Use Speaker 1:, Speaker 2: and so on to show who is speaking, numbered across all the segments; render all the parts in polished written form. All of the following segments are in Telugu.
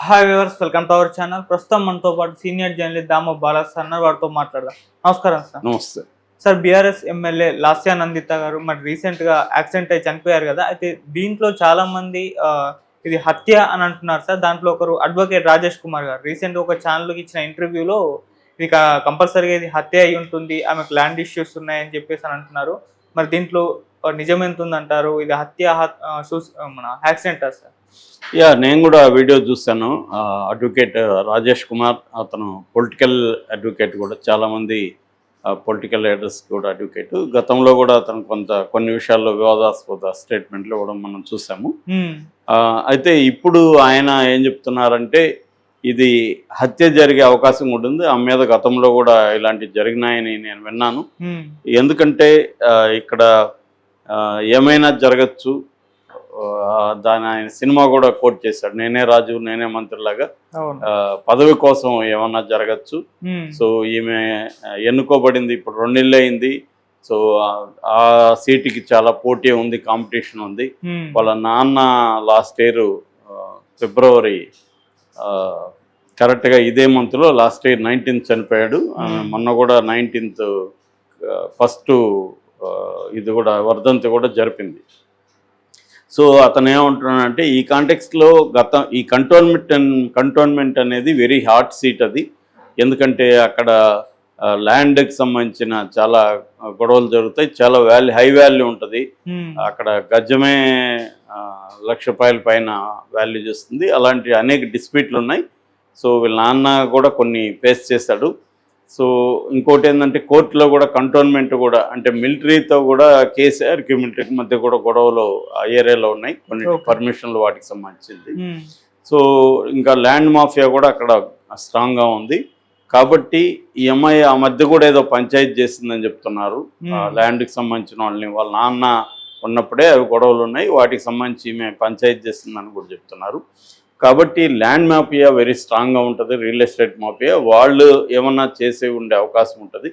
Speaker 1: Hi viewers, welcome to our channel. ప్రస్తుతం మనతో పాటు సీనియర్ జర్నలిస్ట్ దామో బాలాస్ అన్నారు, వారితో మాట్లాడదాం. నమస్కారం సార్.
Speaker 2: నమస్తే
Speaker 1: సార్, బీఆర్ఎస్ ఎమ్మెల్యే లాస్యానందిత గారు మరి రీసెంట్గా యాక్సిడెంట్ అయి చనిపోయారు కదా. అయితే దీంట్లో చాలా మంది ఇది హత్య అని అంటున్నారు సార్. దాంట్లో ఒకరు అడ్వకేట్ రాజేష్ కుమార్ గారు రీసెంట్గా ఒక ఛానల్కి ఇచ్చిన ఇంటర్వ్యూలో ఇది కంపల్సరీగా ఇది హత్య అయి ఉంటుంది, ఆమెకు ల్యాండ్ ఇష్యూస్ ఉన్నాయని చెప్పేసి అని అంటున్నారు. మరి దీంట్లో నిజం ఎంత ఉందంటారు? ఇది హత్య మన యాక్సిడెంటా సార్?
Speaker 2: నేను కూడా వీడియో చూశాను. అడ్వకేట్ రాజేష్ కుమార్ అతను పొలిటికల్ అడ్వకేట్ కూడా, చాలామంది పొలిటికల్ లీడర్స్ కూడా అడ్వకేట్. గతంలో కూడా అతను కొన్ని విషయాల్లో వివాదాస్పద స్టేట్మెంట్లు కూడా మనం చూసాము. అయితే ఇప్పుడు ఆయన ఏం చెప్తున్నారంటే ఇది హత్య జరిగే అవకాశం ఉంటుంది, ఆమె మీద గతంలో కూడా ఇలాంటివి జరిగినాయని నేను విన్నాను. ఎందుకంటే ఇక్కడ ఏమైనా జరగచ్చు, దాని ఆయన సినిమా కూడా కోట్ చేశాడు, నేనే రాజు నేనే మంత్రిలాగా పదవి కోసం ఏమన్నా జరగచ్చు. సో ఈమె ఎన్నుకోబడింది ఇప్పుడు 2 నెలలు అయింది. సో ఆ సీటుకి చాలా పోటీ ఉంది, కాంపిటీషన్ ఉంది. వాళ్ళ నాన్న లాస్ట్ ఇయర్ ఫిబ్రవరి కరెక్ట్గా ఇదే మంత్లో లాస్ట్ ఇయర్ 19th చనిపోయాడు. మొన్న కూడా 19th ఫస్ట్ ఇది కూడా వర్ధంతి కూడా జరిపింది. సో అతను ఏమంటున్నాడంటే ఈ కాంటెక్స్ట్లో ఈ కంటోన్మెంట్ అనేది వెరీ హాట్ సీట్ అది. ఎందుకంటే అక్కడ ల్యాండ్కి సంబంధించిన చాలా గొడవలు జరుగుతాయి, చాలా హై వాల్యూ ఉంటుంది. అక్కడ గజమే ₹1,00,000 పైన వాల్యూ చేస్తుంది. అలాంటి అనేక డిస్ప్యూట్లు ఉన్నాయి. సో వీళ్ళ నాన్న కూడా కొన్ని ఫేస్ చేశాడు. సో ఇంకోటి ఏంటంటే కోర్టులో కూడా కంటోన్మెంట్ కూడా అంటే మిలిటరీతో కూడా కేసీఆర్కి మిలిటరీకి మధ్య కూడా గొడవలు ఆ ఏరియాలో ఉన్నాయి, కొన్ని పర్మిషన్లు వాటికి సంబంధించింది. సో ఇంకా ల్యాండ్ మాఫియా కూడా అక్కడ స్ట్రాంగ్గా ఉంది. కాబట్టి ఈ అమ్మాయి ఆ మధ్య కూడా ఏదో పంచాయతీ చేసిందని చెప్తున్నారు. ల్యాండ్కి సంబంధించిన వాళ్ళని వాళ్ళ నాన్న ఉన్నప్పుడే అవి గొడవలు ఉన్నాయి, వాటికి సంబంధించి ఈమె పంచాయతీ చేసిందని కూడా చెప్తున్నారు. కాబట్టి ల్యాండ్ మాఫియా వెరీ స్ట్రాంగ్గా ఉంటుంది, రియల్ ఎస్టేట్ మాఫియా వాళ్ళు ఏమన్నా చేసే ఉండే అవకాశం ఉంటుంది.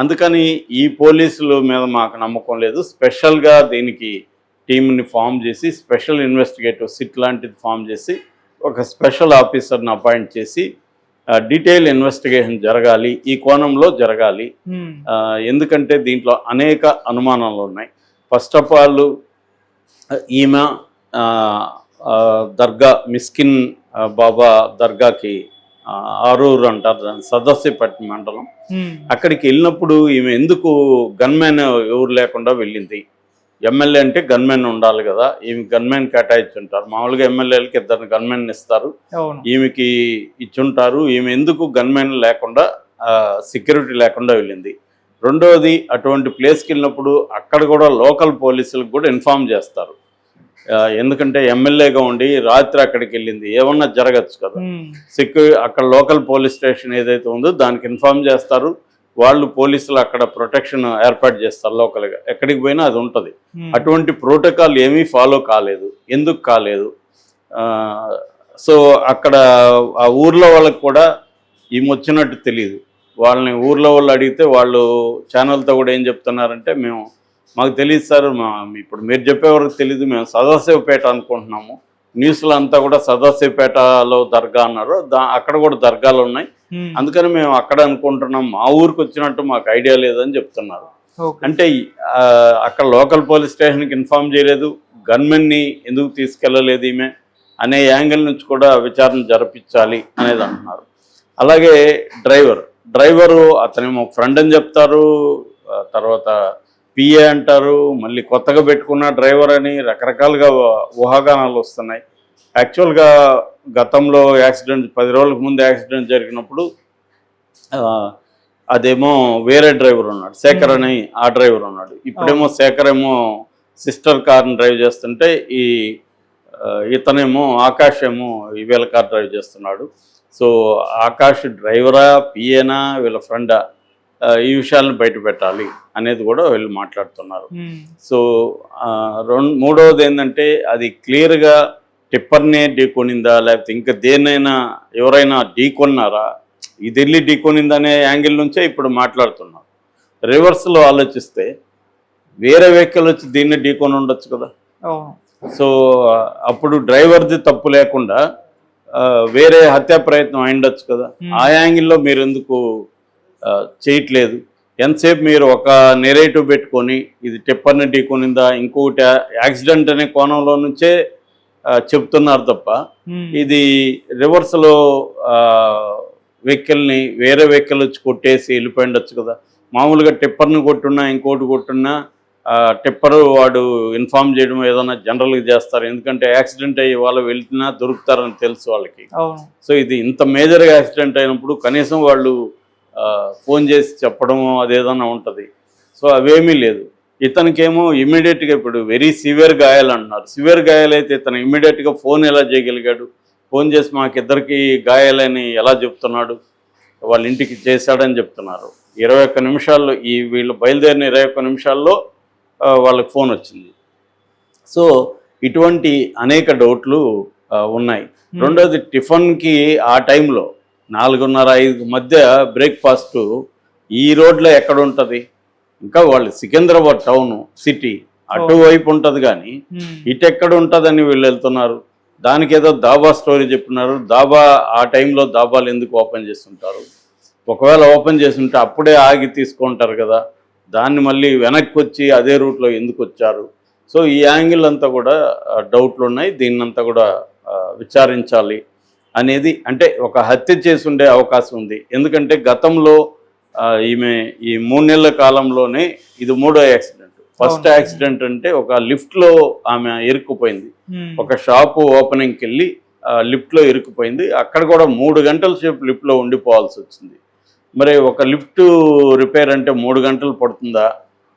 Speaker 2: అందుకని ఈ పోలీసుల మీద మాకు నమ్మకం లేదు. స్పెషల్గా దీనికి టీంని ఫామ్ చేసి స్పెషల్ ఇన్వెస్టిగేటివ్ సిట్ లాంటిది ఫామ్ చేసి ఒక స్పెషల్ ఆఫీసర్ని అపాయింట్ చేసి డీటెయిల్ ఇన్వెస్టిగేషన్ జరగాలి, ఈ కోణంలో జరగాలి. ఎందుకంటే దీంట్లో అనేక అనుమానాలు ఉన్నాయి. ఫస్ట్ ఆఫ్ ఆల్ ఈమె దర్గా మిస్కిన్ బాబా దర్గాకి ఆరూరు అంటారు దాన్ని, సదస్యపట్నం మండలం, అక్కడికి వెళ్ళినప్పుడు ఈమె ఎందుకు గన్మెన్ ఎవరు లేకుండా వెళ్ళింది? ఎమ్మెల్యే అంటే గన్మెన్ ఉండాలి కదా, ఈమె గన్మెన్ కేటాయించుంటారు. మామూలుగా ఎమ్మెల్యేలకి 2 గన్మెన్ ఇస్తారు, ఈమెకి ఇచ్చుంటారు. ఈమె ఎందుకు గన్మెన్ లేకుండా సెక్యూరిటీ లేకుండా వెళ్ళింది? రెండోది, అటువంటి ప్లేస్కి వెళ్ళినప్పుడు అక్కడ కూడా లోకల్ పోలీసులకు కూడా ఇన్ఫార్మ్ చేస్తారు. ఎందుకంటే ఎమ్మెల్యేగా ఉండి రాత్రి అక్కడికి వెళ్ళింది, ఏమన్నా జరగచ్చు కదా. అక్కడ లోకల్ పోలీస్ స్టేషన్ ఏదైతే ఉందో దానికి ఇన్ఫార్మ్ చేస్తారు. వాళ్ళు పోలీసులు అక్కడ ప్రొటెక్షన్ ఏర్పాటు చేస్తారు లోకల్గా, ఎక్కడికి పోయినా అది ఉంటుంది. అటువంటి ప్రోటోకాల్ ఏమీ ఫాలో కాలేదు. ఎందుకు కాలేదు? సో అక్కడ ఆ ఊర్లో వాళ్ళకి కూడా ఈమె వచ్చినట్టు తెలియదు. వాళ్ళని ఊర్లో వాళ్ళు అడిగితే వాళ్ళు ఛానల్తో కూడా ఏం చెప్తున్నారంటే మాకు తెలియదు సార్, ఇప్పుడు మీరు చెప్పే వరకు తెలీదు, మేము సదాశివపేట అనుకుంటున్నాము. న్యూస్లో అంతా కూడా సదాశివపేటలో దర్గా అన్నారు, అక్కడ కూడా దర్గాలు ఉన్నాయి, అందుకని మేము అక్కడ అనుకుంటున్నాం, మా ఊరికి వచ్చినట్టు మాకు ఐడియా లేదని చెప్తున్నారు. అంటే అక్కడ లోకల్ పోలీస్ స్టేషన్కి ఇన్ఫార్మ్ చేయలేదు, గన్మెన్ని ఎందుకు తీసుకెళ్ళలేదు ఈమె అనే యాంగిల్ నుంచి కూడా విచారణ జరిపించాలి అనేది అంటున్నారు. అలాగే డ్రైవరు అతనేమో ఫ్రెండ్ అని చెప్తారు, తర్వాత పిఏ అంటారు, మళ్ళీ కొత్తగా పెట్టుకున్న డ్రైవర్ అని రకరకాలుగా ఊహాగానాలు వస్తున్నాయి. యాక్చువల్గా గతంలో యాక్సిడెంట్ 10 రోజులకు ముందు యాక్సిడెంట్ జరిగినప్పుడు అదేమో వేరే డ్రైవర్ ఉన్నాడు, శేఖర్ అని ఆ డ్రైవర్ ఉన్నాడు. ఇప్పుడేమో శేఖర్ ఏమో సిస్టర్ కార్ని డ్రైవ్ చేస్తుంటే ఇతనేమో ఆకాష్ ఏమో వీళ్ళ కార్ డ్రైవ్ చేస్తున్నాడు. సో ఆకాష్ డ్రైవరా పిఏనా వీళ్ళ ఫ్రెండా, ఈ విషయాలను బయట పెట్టాలి అనేది కూడా వీళ్ళు మాట్లాడుతున్నారు. సో మూడవది ఏంటంటే అది క్లియర్గా టిప్పర్నే ఢీకొనిందా లేకపోతే ఇంకా దేన్నైనా ఎవరైనా ఢీకొన్నారా, ఇది వెళ్ళి ఢీకొనిందనే యాంగిల్ నుంచే ఇప్పుడు మాట్లాడుతున్నారు. రివర్స్లో ఆలోచిస్తే వేరే వెహికల్ వచ్చి దీన్ని ఢీకొని ఉండొచ్చు కదా. సో అప్పుడు డ్రైవర్ది తప్పు లేకుండా వేరే హత్యా ప్రయత్నం అయిండొచ్చు కదా, ఆ యాంగిల్లో మీరు ఎందుకు చేయట్లేదు? ఎంతసేపు మీరు ఒక నెరేటివ్ పెట్టుకొని ఇది టిప్పర్ని ఢీకొనిందా ఇంకొకటి యాక్సిడెంట్ అనే కోణంలో నుంచే చెప్తున్నారు తప్ప ఇది రివర్స్లో వెహికల్ని వేరే వెహికల్ వచ్చి కొట్టేసి వెళ్ళిపోయిండొచ్చు కదా. మామూలుగా టిప్పర్ని కొట్టున్నా ఇంకోటి కొట్టున్నా టిప్పర్ వాడు ఇన్ఫార్మ్ చేయడం ఏదైనా జనరల్గా చేస్తారు, ఎందుకంటే యాక్సిడెంట్ అయ్యి వాళ్ళు వెళ్తున్నా దొరుకుతారని తెలుసు వాళ్ళకి. సో ఇది ఇంత మేజర్ యాక్సిడెంట్ అయినప్పుడు కనీసం వాళ్ళు ఫోన్ చేసి చెప్పడం అదేదన్నా ఉంటుంది. సో అవేమీ లేదు. ఇతనికేమో ఇమీడియట్గా ఇప్పుడు వెరీ సివియర్ గాయాలు అంటున్నారు. సివియర్ గాయాలైతే ఇతను ఇమీడియట్గా ఫోన్ ఎలా చేయగలిగాడు? ఫోన్ చేసి మాకిద్దరికి గాయాలని ఎలా చెప్తున్నాడు? వాళ్ళ ఇంటికి చేశాడని చెప్తున్నారు. 21 నిమిషాల్లో వీళ్ళు బయలుదేరిన 21 నిమిషాల్లో వాళ్ళకి ఫోన్ వచ్చింది. సో ఇటువంటి అనేక డౌట్లు ఉన్నాయి. రెండోది టిఫిన్కి ఆ టైంలో 4:30-5 మధ్య బ్రేక్ఫాస్ట్ ఈ రోడ్లో ఎక్కడ ఉంటుంది? ఇంకా వాళ్ళు సికింద్రాబాద్ టౌన్ సిటీ అటువైపు ఉంటుంది కానీ ఇటు ఎక్కడ ఉంటుందని వీళ్ళు వెళ్తున్నారు. దానికి ఏదో దాబా స్టోరీ చెప్తున్నారు. దాబా ఆ టైంలో దాబాలు ఎందుకు ఓపెన్ చేస్తుంటారు? ఒకవేళ ఓపెన్ చేస్తుంటే అప్పుడే ఆగి తీసుకుంటారు కదా, దాన్ని మళ్ళీ వెనక్కి వచ్చి అదే రూట్లో ఎందుకు వచ్చారు? సో ఈ యాంగిల్ అంతా కూడా డౌట్లు ఉన్నాయి. దీన్నంతా కూడా విచారించాలి అనేది, అంటే ఒక హత్య చేసి ఉండే అవకాశం ఉంది. ఎందుకంటే గతంలో ఈమె ఈ 3 నెలల కాలంలోనే ఇది 3వ యాక్సిడెంట్. ఫస్ట్ యాక్సిడెంట్ అంటే ఒక లిఫ్ట్లో ఆమె ఇరుక్కుపోయింది. ఒక షాపు ఓపెనింగ్కి వెళ్ళి లిఫ్ట్లో ఇరుక్కుపోయింది. అక్కడ కూడా 3 గంటల సేపు లిఫ్ట్లో ఉండిపోవాల్సి వచ్చింది. మరి ఒక లిఫ్ట్ రిపేర్ అంటే 3 గంటలు పడుతుందా?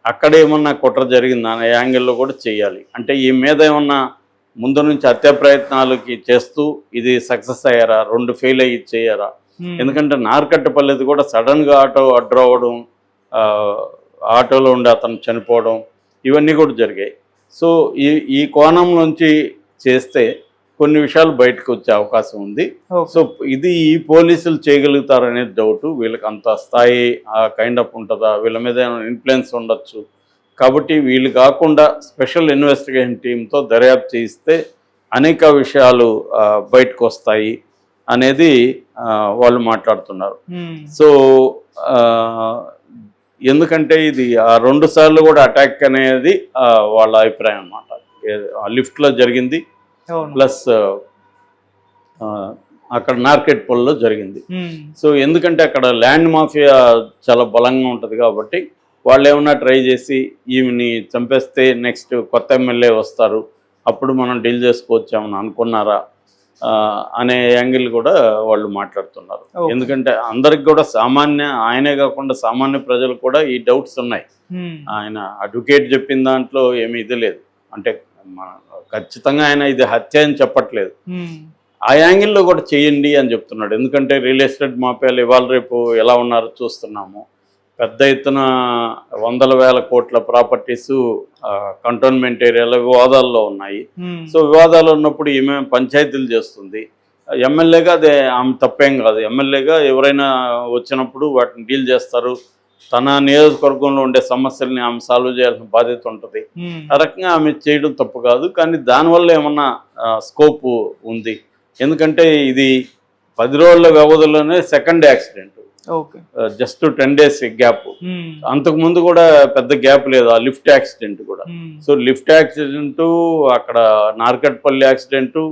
Speaker 2: అక్కడ ఏమన్నా కుట్ర జరిగిందా అనే యాంగిల్లో కూడా చేయాలి. అంటే ఈ మీద ఏమన్నా ముందు నుంచి హత్యా ప్రయత్నాలకి చేస్తూ ఇది సక్సెస్ అయ్యారా, 2 ఫెయిల్ అయ్యి చేయరా? ఎందుకంటే నార్కట్టపల్లిది కూడా సడన్గా ఆటో అడ్రవడం, ఆటోలో ఉండి అతను చనిపోవడం ఇవన్నీ కూడా జరిగాయి. సో ఈ కోణం నుంచి చేస్తే కొన్ని విషయాలు బయటకు వచ్చే అవకాశం ఉంది. సో ఇది ఈ పోలీసులు చేయగలుగుతారనేది డౌట్. వీళ్ళకి అంత స్థాయి ఆ కైండ్ ఆఫ్ ఉంటుందా? వీళ్ళ మీద ఏమైనా ఇన్ఫ్లుయెన్స్ ఉండొచ్చు. కాబట్టి వీళ్ళు కాకుండా స్పెషల్ ఇన్వెస్టిగేషన్ టీంతో దర్యాప్తు చేయిస్తే అనేక విషయాలు బయటకు వస్తాయి అనేది వాళ్ళు మాట్లాడుతున్నారు. సో ఎందుకంటే ఇది 2 సార్లు కూడా అటాక్ అనేది వాళ్ళ అభిప్రాయం అన్నమాట. లిఫ్ట్లో జరిగింది, ప్లస్ అక్కడ మార్కెట్ పొల్లో జరిగింది. సో ఎందుకంటే అక్కడ ల్యాండ్ మాఫియా చాలా బలంగా ఉంటుంది కాబట్టి వాళ్ళు ఏమన్నా ట్రై చేసి ఈమెని చంపేస్తే నెక్స్ట్ కొత్త ఎమ్మెల్యే వస్తారు, అప్పుడు మనం డీల్ చేసుకోవచ్చామని అనుకున్నారా అనే యాంగిల్ కూడా వాళ్ళు మాట్లాడుతున్నారు. ఎందుకంటే అందరికి కూడా ఆయనే కాకుండా సామాన్య ప్రజలు కూడా ఈ డౌట్స్ ఉన్నాయి. ఆయన అడ్వకేట్ చెప్పిన దాంట్లో ఏమీ ఇది లేదు, అంటే ఖచ్చితంగా ఆయన ఇది హత్య అని చెప్పట్లేదు. ఆ యాంగిల్లో కూడా చేయండి అని చెప్తున్నాడు. ఎందుకంటే రియల్ ఎస్టేట్ మాఫియాలు ఇవాళ రేపు ఎలా ఉన్నారో చూస్తున్నాము. పెద్ద ఎత్తున 100,000 కోట్ల ప్రాపర్టీస్ కంటోన్మెంట్ ఏరియాలో వివాదాల్లో ఉన్నాయి. సో వివాదాలు ఉన్నప్పుడు ఈమె పంచాయతీలు చేస్తుంది. ఎమ్మెల్యేగా అదే ఆమె తప్పేం కాదు. ఎమ్మెల్యేగా ఎవరైనా వచ్చినప్పుడు వాటిని డీల్ చేస్తారు. తన నియోజకవర్గంలో ఉండే సమస్యల్ని ఆమె సాల్వ్ చేయాల్సిన బాధ్యత ఉంటుంది. ఆ రకంగా ఆమె చేయడం తప్పు కాదు. కానీ దానివల్ల ఏమన్నా స్కోప్ ఉంది. ఎందుకంటే ఇది 10 రోజుల వ్యవధిలోనే second accident, just 10 days gap. అంతకుముందు కూడా పెద్ద గ్యాప్ లేదు ఆ లిఫ్ట్ యాక్సిడెంట్ కూడా. సో లిఫ్ట్ యాక్సిడెంటు, అక్కడ నార్కట్పల్లి యాక్సిడెంటు,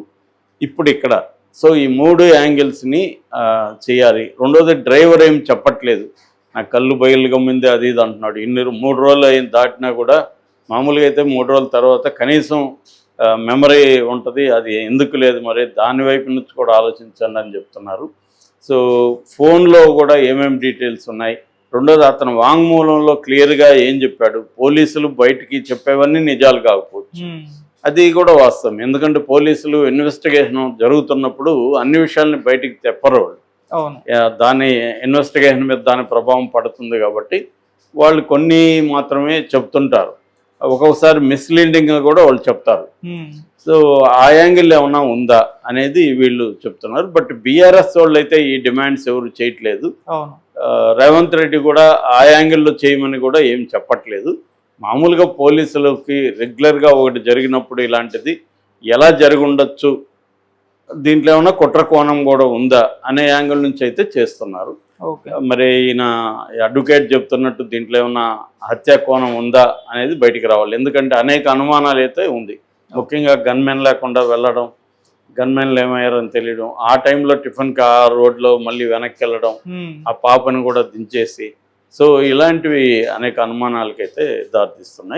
Speaker 2: ఇప్పుడు ఇక్కడ. సో ఈ 3 యాంగిల్స్ని చేయాలి. రెండోది డ్రైవర్ ఏం చెప్పట్లేదు, నాకు కళ్ళు బయలు గమ్మింది అది ఇది అంటున్నాడు. 3 రోజులు దాటినా కూడా మామూలుగా అయితే 3 రోజుల తర్వాత కనీసం మెమరీ ఉంటుంది, అది ఎందుకు లేదు మరి దాని వైపు నుంచి కూడా ఆలోచించండి అని చెప్తున్నారు. సో ఫోన్లో కూడా ఏమేమి డీటెయిల్స్ ఉన్నాయి. రెండోది అతను వాంగ్మూలంలో క్లియర్గా ఏం చెప్పాడు, పోలీసులు బయటికి చెప్పేవన్నీ నిజాలు కాకపోవచ్చు, అది కూడా వాస్తవం. ఎందుకంటే పోలీసులు ఇన్వెస్టిగేషన్ జరుగుతున్నప్పుడు అన్ని విషయాల్ని బయటికి చెప్పరు. దాని ఇన్వెస్టిగేషన్ మీద దాని ప్రభావం పడుతుంది కాబట్టి వాళ్ళు కొన్ని మాత్రమే చెప్తుంటారు. ఒక్కొక్కసారి మిస్లీడింగ్ కూడా వాళ్ళు చెప్తారు. సో ఆ యాంగిల్ ఏమన్నా ఉందా అనేది వీళ్ళు చెప్తున్నారు. బట్ బీఆర్ఎస్ వాళ్ళు అయితే ఈ డిమాండ్స్ ఎవరు చేయట్లేదు. రేవంత్ రెడ్డి కూడా ఆ యాంగిల్లో చేయమని కూడా ఏం చెప్పట్లేదు. మామూలుగా పోలీసులకి రెగ్యులర్గా ఒకటి జరిగినప్పుడు ఇలాంటిది ఎలా జరిగి ఉండొచ్చు దీంట్లో ఏమైనా కుట్ర కోణం కూడా ఉందా అనే యాంగిల్ నుంచి అయితే చేస్తున్నారు.
Speaker 1: ఓకే.
Speaker 2: మరి ఈయన అడ్వకేట్ చెప్తున్నట్టు దీంట్లో ఏమన్నా హత్యా కోణం ఉందా అనేది బయటికి రావాలి. ఎందుకంటే అనేక అనుమానాలు అయితే ఉంది. ముఖ్యంగా గన్మెన్ లేకుండా వెళ్ళడం, గన్మెన్లు ఏమయ్యారని తెలియడం, ఆ టైంలో టిఫిన్ రోడ్లో మళ్ళీ వెనక్కి వెళ్ళడం, ఆ పాపను కూడా దించేసి, సో ఇలాంటివి అనేక అనుమానాలకైతే దారితీస్తున్నాయి.